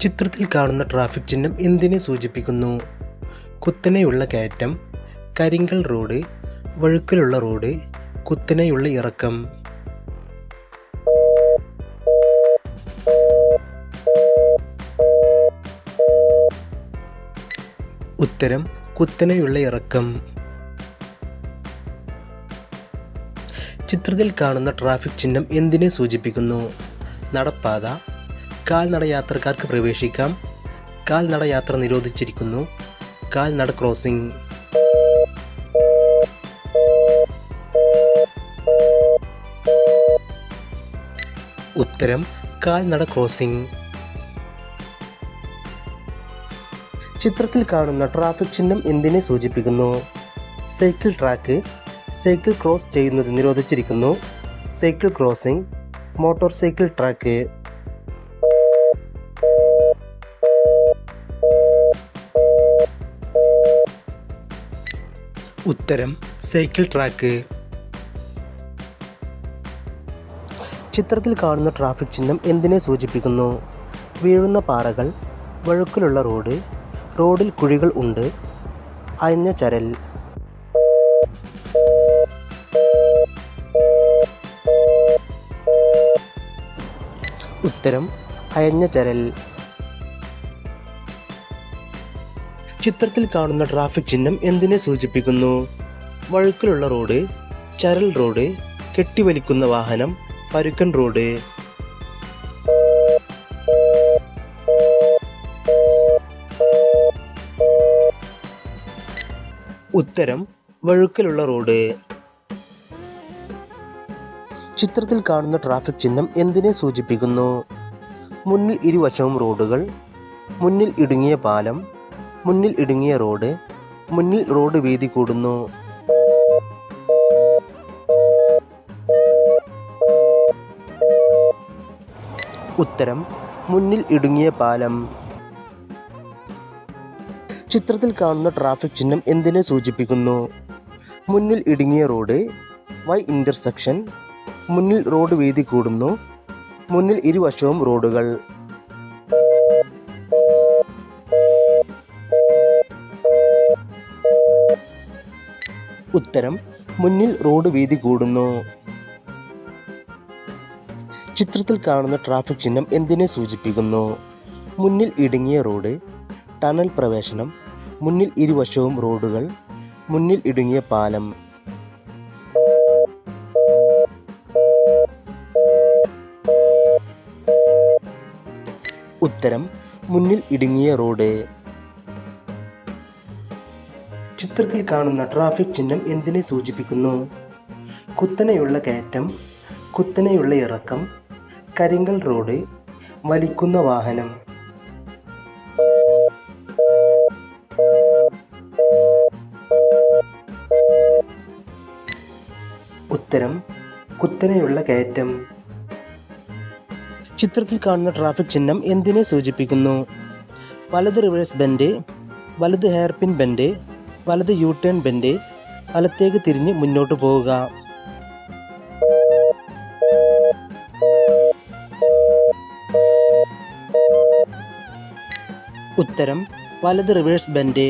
ചിത്രത്തിൽ കാണുന്ന ട്രാഫിക് ചിഹ്നം എന്തിനെ സൂചിപ്പിക്കുന്നു? കുത്തനെയുള്ള കയറ്റം, കരിങ്കൽ റോഡ്, വഴുക്കലുള്ള റോഡ്, കുത്തനെയുള്ള ഇറക്കം. ഉത്തരം കുത്തനെയുള്ള ഇറക്കം. ചിത്രത്തിൽ കാണുന്ന ട്രാഫിക് ചിഹ്നം എന്തിനെ സൂചിപ്പിക്കുന്നു? നടപ്പാത, കാൽനട യാത്രക്കാർക്ക് പ്രവേശിക്കാം, കാൽനട യാത്ര നിരോധിച്ചിരിക്കുന്നു, കാൽനട ക്രോസിംഗ്. ഉത്തരം കാൽനട ക്രോസിംഗ്. ചിത്രത്തിൽ കാണുന്ന ട്രാഫിക് ചിഹ്നം എന്തിനെ സൂചിപ്പിക്കുന്നു? സൈക്കിൾ ട്രാക്ക്, സൈക്കിൾ ക്രോസ് ചെയ്യുന്നത് നിരോധിച്ചിരിക്കുന്നു, cycle crossing, motorcycle track. ഉത്തരം സൈക്കിൾ ട്രാക്ക്. ചിത്രത്തിൽ കാണുന്ന ട്രാഫിക് ചിഹ്നം എന്തിനെ സൂചിപ്പിക്കുന്നു? വീഴുന്ന പാറകൾ, വഴുക്കലുള്ള റോഡ്, റോഡിൽ കുഴികൾ ഉണ്ട്, അയഞ്ഞ ചരൽ. ഉത്തരം അയഞ്ഞ ചരൽ. ചിത്രത്തിൽ കാണുന്ന ട്രാഫിക് ചിഹ്നം എന്തിനെ സൂചിപ്പിക്കുന്നു? വഴുക്കലുള്ള റോഡ്, ചരൽ റോഡ്, കെട്ടിവലിക്കുന്ന വാഹനം, പരുക്കൻ റോഡ്. ഉത്തരം വഴുക്കലുള്ള റോഡ്. ചിത്രത്തിൽ കാണുന്ന ട്രാഫിക് ചിഹ്നം എന്തിനെ സൂചിപ്പിക്കുന്നു? മുന്നിൽ ഇരുവശവും റോഡുകൾ, മുന്നിൽ ഇടുങ്ങിയ പാലം, മുന്നിൽ ഇടുങ്ങിയ റോഡ്, മുന്നിൽ റോഡ് വീതി കൂടുന്നു. ഉത്തരം മുന്നിൽ ഇടുങ്ങിയ പാലം. ചിത്രത്തിൽ കാണുന്ന ട്രാഫിക് ചിഹ്നം എന്തിനെ സൂചിപ്പിക്കുന്നു? മുന്നിൽ ഇടുങ്ങിയ റോഡ്, വൈ ഇൻ്റർസെക്ഷൻ, മുന്നിൽ റോഡ് വീതി കൂടുന്നു, മുന്നിൽ ഇരുവശവും റോഡുകൾ. ഉത്തരം മുന്നിൽ റോഡ് വീതി കൂടുന്നു. ചിത്രത്തിൽ കാണുന്ന ട്രാഫിക് ചിഹ്നം എന്തിനെ സൂചിപ്പിക്കുന്നു? മുന്നിൽ ഇടുങ്ങിയ റോഡ്, ടണൽ പ്രവേശനം, മുന്നിൽ ഇരുവശവും റോഡുകൾ, മുന്നിൽ ഇടുങ്ങിയ പാലം. ഉത്തരം മുന്നിൽ ഇടുങ്ങിയ റോഡ്. ചിത്രത്തിൽ കാണുന്ന ട്രാഫിക് ചിഹ്നം എന്തിനെ സൂചിപ്പിക്കുന്നു? കുത്തനെയുള്ള കയറ്റം, കുത്തനെയുള്ള ഇറക്കം, കരിങ്കൽ റോഡ്, വലിക്കുന്ന വാഹനം. ഉത്തരം കുത്തനെയുള്ള കയറ്റം. ചിത്രത്തിൽ കാണുന്ന ട്രാഫിക് ചിഹ്നം എന്തിനെ സൂചിപ്പിക്കുന്നു? വലത് റിവേഴ്സ് ബെൻഡ്, വലത് ഹെയർ പിൻ ബെൻഡ്, വലത് യു ടേൺ ബെൻഡ്, വലത്തേക്ക് തിരിഞ്ഞ് മുന്നോട്ട് പോവുക. ഉത്തരം വലത് റിവേഴ്സ് ബെൻഡ്.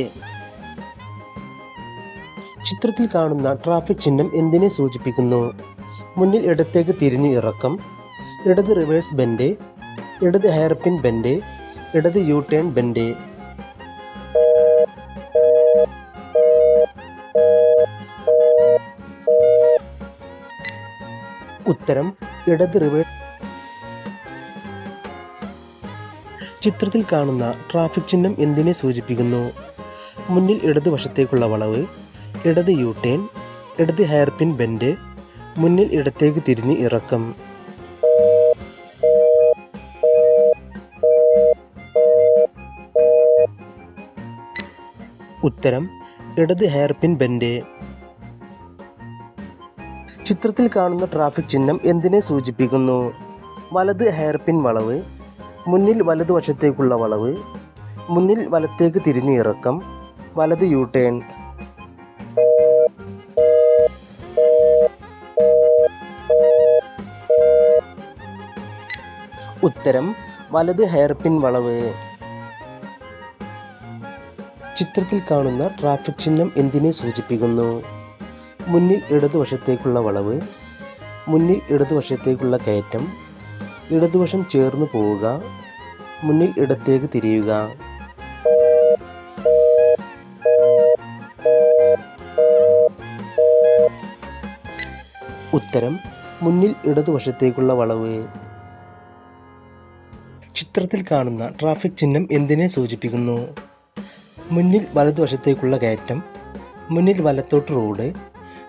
ചിത്രത്തിൽ കാണുന്ന ട്രാഫിക് ചിഹ്നം എന്തിനെ സൂചിപ്പിക്കുന്നു? മുന്നിൽ ഇടത്തേക്ക് തിരിഞ്ഞ് ഇറക്കം, ഇടത് റിവേഴ്സ് ബെൻഡ്, ഇടത് ഹെയർ പിൻ ബെൻഡ്, ഇടത് യു ടേൺ ബെൻഡ്. ഉത്തരം ഇടത് റിവേഴ്സ്. ചിത്രത്തിൽ കാണുന്ന ട്രാഫിക് ചിഹ്നം എന്തിനെ സൂചിപ്പിക്കുന്നു? മുന്നിൽ ഇടതുവശത്തേക്കുള്ള വളവ്, ഇടത് യു ടേൺ, ഇടത് ഹെയർ പിൻ ബെൻഡ്, മുന്നിൽ ഇടത്തേക്ക് തിരിഞ്ഞ് ഇറക്കം. ഉത്തരം ഇടത് ഹെയർ പിൻ ബെൻഡ്. ചിത്രത്തിൽ കാണുന്ന ട്രാഫിക് ചിഹ്നം എന്തിനെ സൂചിപ്പിക്കുന്നു? വലത് ഹെയർ പിൻ വളവ്, മുന്നിൽ വലതുവശത്തേക്കുള്ള വളവ്, മുന്നിൽ വലത്തേക്ക് തിരിഞ്ഞ് ഇറക്കം, വലത് യു ടേൺ. ഉത്തരം വലത് ഹെയർപിൻ വളവ്. ചിത്രത്തിൽ കാണുന്ന ട്രാഫിക് ചിഹ്നം എന്തിനെ സൂചിപ്പിക്കുന്നു? മുന്നിൽ ഇടതുവശത്തേക്കുള്ള വളവ്, മുന്നിൽ ഇടതുവശത്തേക്കുള്ള കയറ്റം, ഇടതുവശം ചേർന്ന് പോവുക, മുന്നിൽ ഇടത്തേക്ക് തിരിയുക. ഉത്തരം മുന്നിൽ ഇടതുവശത്തേക്കുള്ള വളവ്. ചിത്രത്തിൽ കാണുന്ന ട്രാഫിക് ചിഹ്നം എന്തിനെ സൂചിപ്പിക്കുന്നു? മുന്നിൽ വലതുവശത്തേക്കുള്ള കയറ്റം, മുന്നിൽ വലത്തോട്ട് റോഡ്,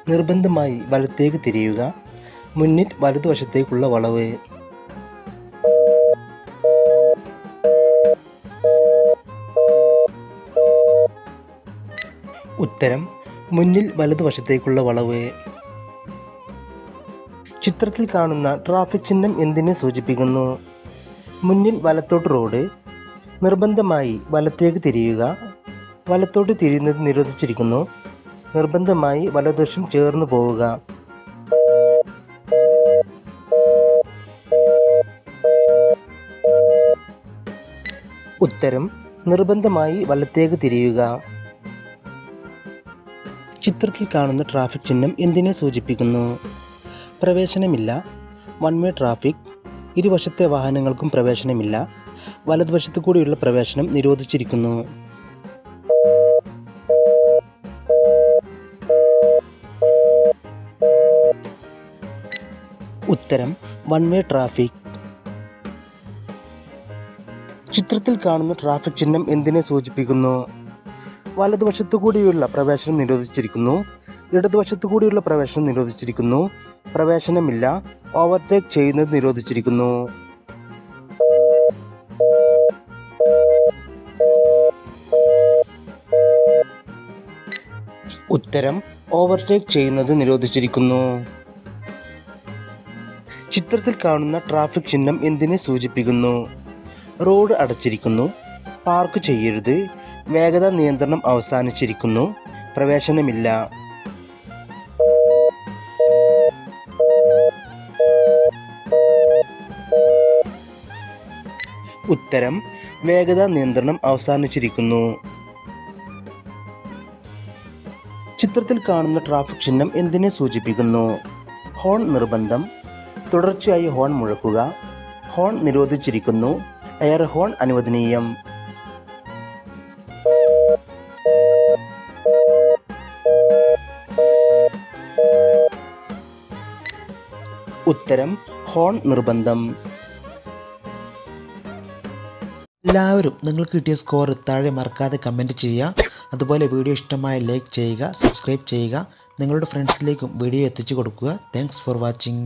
നിർബന്ധമായി വലത്തേക്ക് തിരിയുക, മുന്നിൽ വലതുവശത്തേക്കുള്ള വളവ്. ഉത്തരം മുന്നിൽ വലതുവശത്തേക്കുള്ള വളവ്. ചിത്രത്തിൽ കാണുന്ന ട്രാഫിക് ചിഹ്നം എന്തിനെ സൂചിപ്പിക്കുന്നു? മുന്നിൽ വലത്തോട്ട് റോഡ്, നിർബന്ധമായി വലത്തേക്ക് തിരിയുക, വലത്തോട്ട് തിരിയുന്നത് നിരോധിച്ചിരിക്കുന്നു, നിർബന്ധമായി വലതുവശം ചേർന്ന് പോവുക. ഉത്തരം നിർബന്ധമായി വലത്തേക്ക് തിരിയുക. ചിത്രത്തിൽ കാണുന്ന ട്രാഫിക് ചിഹ്നം എന്തിനെ സൂചിപ്പിക്കുന്നു? പ്രവേശനമില്ല, വൺ വേ ട്രാഫിക്, ഇരുവശത്തെ വാഹനങ്ങൾക്കും പ്രവേശനമില്ല, വലതുവശത്തു കൂടിയുള്ള പ്രവേശനം നിരോധിച്ചിരിക്കുന്നു. ഉത്തരം വൺ വേ ട്രാഫിക്. ചിത്രത്തിൽ കാണുന്ന ട്രാഫിക് ചിഹ്നം എന്തിനെ സൂചിപ്പിക്കുന്നു? വലതുവശത്തു കൂടിയുള്ള പ്രവേശനം നിരോധിച്ചിരിക്കുന്നു, ഇടതുവശത്തു കൂടിയുള്ള പ്രവേശനം നിരോധിച്ചിരിക്കുന്നു, പ്രവേശനമില്ല, ഓവർടേക്ക് ചെയ്യുന്നത് നിരോധിച്ചിരിക്കുന്നു. ഉത്തരം ഓവർടേക്ക് ചെയ്യുന്നത് നിരോധിച്ചിരിക്കുന്നു. ചിത്രത്തിൽ കാണുന്ന ട്രാഫിക് ചിഹ്നം എന്തിനെ സൂചിപ്പിക്കുന്നു? റോഡ് അടച്ചിരിക്കുന്നു, പാർക്ക് ചെയ്യരുത്, വേഗത നിയന്ത്രണം അവസാനിച്ചിരിക്കുന്നു, പ്രവേശനമില്ല. ഉത്തരം വേഗത നിയന്ത്രണം അവസാനിച്ചിരിക്കുന്നു. ചിത്രത്തിൽ കാണുന്ന ട്രാഫിക് ചിഹ്നം എന്തിനെ സൂചിപ്പിക്കുന്നു? ഹോൺ നിർബന്ധം, തുടർച്ചയായി ഹോൺ മുഴക്കുക, ഹോൺ നിരോധിച്ചിരിക്കുന്നു, എയർ ഹോൺ അനുവദനീയം. ഉത്തരം ഹോൺ നിർബന്ധം. എല്ലാവരും നിങ്ങൾക്ക് കിട്ടിയ സ്കോർ താഴെ മറക്കാതെ കമൻറ്റ് ചെയ്യുക. അതുപോലെ വീഡിയോ ഇഷ്ടമായ ലൈക്ക് ചെയ്യുക, സബ്സ്ക്രൈബ് ചെയ്യുക, നിങ്ങളുടെ ഫ്രണ്ട്സിലേക്കും വീഡിയോ എത്തിച്ചു കൊടുക്കുക. Thanks for watching.